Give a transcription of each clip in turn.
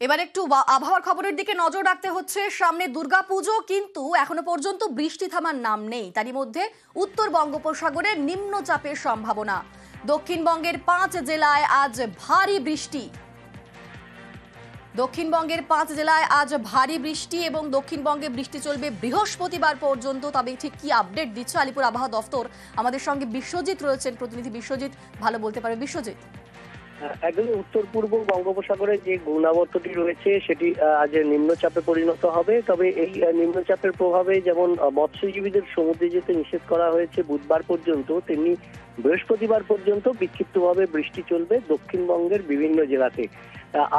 এবার একটু আবহাওয়ার খবরের দিকে নজর রাখতে হচ্ছে। সামনে দুর্গাপুজো, কিন্তু এখনো পর্যন্ত বৃষ্টি থামার নাম নেই। তারই মধ্যে উত্তর বঙ্গোপসাগরে নিম্নচাপের সম্ভাবনা। দক্ষিণবঙ্গের 5 জেলায় আজ ভারী বৃষ্টি। দক্ষিণবঙ্গের 5 জেলায় আজ ভারী বৃষ্টি এবং দক্ষিণবঙ্গে বৃষ্টি চলবে বৃহস্পতিবার পর্যন্ত। তবে ঠিক কি আপডেট দিচ্ছে আলিপুর আবহাওয়া দফতর, আমাদের সঙ্গে বিশ্বজিৎ রয়েছেন, প্রতিনিধি বিশ্বজিৎ ভালো বলতে পারে। বিশ্বজিৎ, একদমই উত্তর পূর্ব বঙ্গোপসাগরে যে ঘূর্ণাবর্তটি রয়েছে সেটি আজ নিম্নচাপে পরিণত হবে। তবে এই নিম্নচাপের প্রভাবে যেমন মৎস্যজীবীদের সমুদ্রে যেতে নিষেধ করা হয়েছে বুধবার পর্যন্ত, তেমনি বৃহস্পতিবার পর্যন্ত বিক্ষিপ্তভাবে বৃষ্টি চলবে দক্ষিণবঙ্গের বিভিন্ন জেলাতে।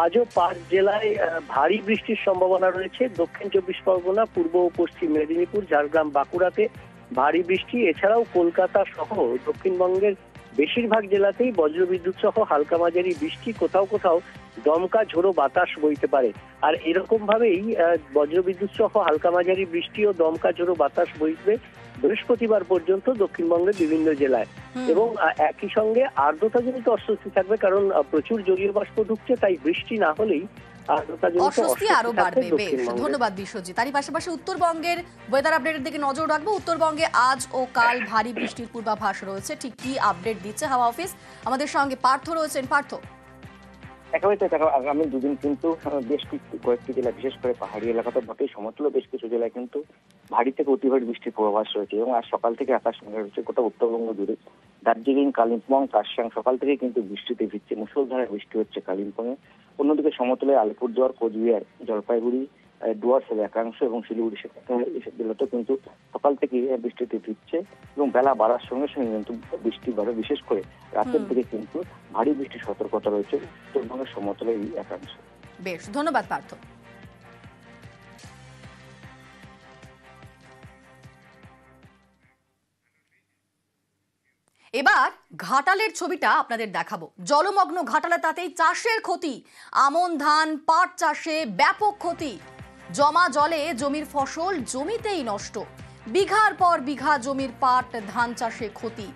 আজও 5 জেলায় ভারী বৃষ্টির সম্ভাবনা রয়েছে। দক্ষিণ 24 পরগনা, পূর্ব ও পশ্চিম মেদিনীপুর, ঝাড়গ্রাম, বাঁকুড়াতে ভারী বৃষ্টি। এছাড়াও কলকাতা সহ দক্ষিণবঙ্গের বেশিরভাগ জেলাতেই বজ্রবিদ্যুৎ সহ হালকা মাঝারি বৃষ্টি, কোথাও কোথাও দমকা ঝোড়ো বাতাস বইতে পারে। আর এরকম ভাবেই বজ্রবিদ্যুৎ সহ হালকা মাঝারি বৃষ্টি ও দমকা ঝোড়ো বাতাস বইবে বৃহস্পতিবার পর্যন্ত দক্ষিণবঙ্গের বিভিন্ন জেলায়। এবং একই সঙ্গে আর্দ্রতাজনিত অস্বস্তি থাকবে, কারণ প্রচুর জলীয় বাষ্প ঢুকছে, তাই বৃষ্টি না হলেই অস্বস্তি আরো বাড়বে। বেশ, ধন্যবাদ বিশ্বজিৎ। তারই পাশাপাশি উত্তরবঙ্গের ওয়েদার আপডেটের দিকে নজর রাখবো। উত্তরবঙ্গে আজ ও কাল ভারী বৃষ্টির পূর্বাভাস রয়েছে। ঠিক কি আপডেট দিচ্ছে হাওয়া অফিস, আমাদের সঙ্গে পার্থ রয়েছেন। পার্থ, একেবারে দেখো, আগামী দুদিন কিন্তু বেশ কয়েকটি জেলা, বিশেষ করে পাহাড়ি এলাকা তো বটেই, সমতল বেশ কিছু জেলায় কিন্তু ভারী থেকে অতি ভারী বৃষ্টির পূর্বাভাস রয়েছে। এবং আজ সকাল থেকে আকাশ মেঘলা রয়েছে গোটা উত্তরবঙ্গ জুড়ে। দার্জিলিং, কালিম্পং, কার্শিয়াং সকাল থেকে কিন্তু বৃষ্টিতে ভিজছে, মুষলধারে বৃষ্টি হচ্ছে কালিম্পংয়ে। অন্যদিকে সমতলে আলিপুরদুয়ার, কোচবিহার, জলপাইগুড়ি, ডুয়ার্সের একাংশ এবং শিলিগুড়ি এসব জেলাতেও কিন্তু সকাল থেকে বৃষ্টিতে ভিজছে। এবং বেলা বাড়ার সঙ্গে সঙ্গে কিন্তু বৃষ্টি বাড়ে। বিশেষ করে রাতের দিকে কিন্তু ভারী বৃষ্টির সতর্কতা রয়েছে উত্তরবঙ্গের সমতলের এই একাংশ। বেশ, ধন্যবাদ পার্থ। এবার ঘাটালের ছবিটা আপনাদের দেখাবো। জলমগ্ন ঘাটালে, তাতেই চাষের ক্ষতি। আমন ধান, পাট চাষে ব্যাপক ক্ষতি। জমা জলে জমির ফসল জমিতেই নষ্ট। বিঘার পর বিঘা জমির পাট ধান চাষে ক্ষতি।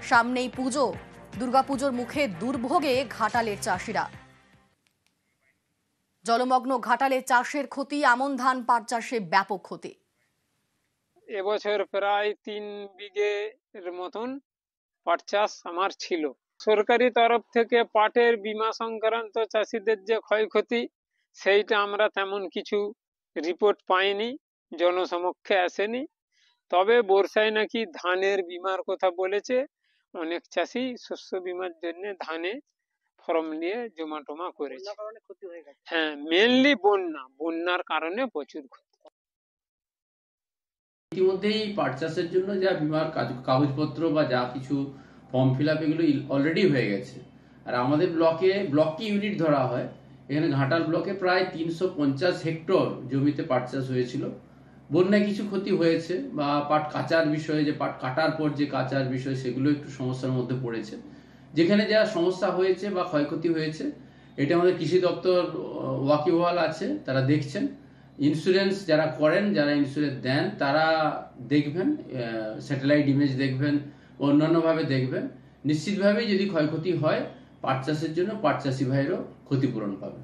সামনেই পুজো, দুর্গাপুজোর মুখে দুর্ভোগে ঘাটালের চাষিরা। জলমগ্ন ঘাটালে চাষের ক্ষতি, আমন ধান, পাট চাষে ব্যাপক ক্ষতি। এবছর প্রায় 3 বিঘের মতন পাট চাষ আমার ছিল। সরকারি তরফ থেকে পাটের বীমা সংক্রান্ত চাষিদের যে ক্ষয়ক্ষতি, সেইটা আমরা তেমন কিছু রিপোর্ট পাইনি, জনসমক্ষে আসেনি। তবে বর্ষায় নাকি ধানের বীমার কথা বলেছে। অনেক চাষি শস্য বীমার জন্য ধানে ফর্ম নিয়ে জমা টমা করেছে। হ্যাঁ, মেনলি বন্যার কারণে প্রচুর ক্ষতি। ইতিমধ্যেই পাট চাষের জন্য যা বীমার কাগজপত্র বা যা কিছু ফর্ম ফিল আপ, এগুলো অলরেডি হয়ে গেছে। আর আমাদের ব্লকে ইউনিট ধরা হয়। এখানে ঘাটাল ব্লকে প্রায় 350 হেক্টর জমিতে পাট চাষ হয়েছিল। বন্যায় কিছু ক্ষতি হয়েছে, বা পাট কাচার বিষয়ে, যে পাট কাটার পর যে কাচার বিষয়, সেগুলো একটু সমস্যার মধ্যে পড়েছে। যেখানে যা সমস্যা হয়েছে বা ক্ষয়ক্ষতি হয়েছে, এটা আমাদের কৃষি দপ্তর ওয়াকিবহাল আছে, তারা দেখছেন। ইন্স্যুরেন্স যারা করেন, যারা ইন্স্যুরেন্স দেন, তারা দেখবেন, স্যাটেলাইট ইমেজ দেখবেন, অন্যান্যভাবে দেখবেন। নিশ্চিতভাবেই যদি ক্ষয়ক্ষতি হয়, পাট চাষের জন্য পাট চাষি ভাইয়েরও ক্ষতিপূরণ পাবে।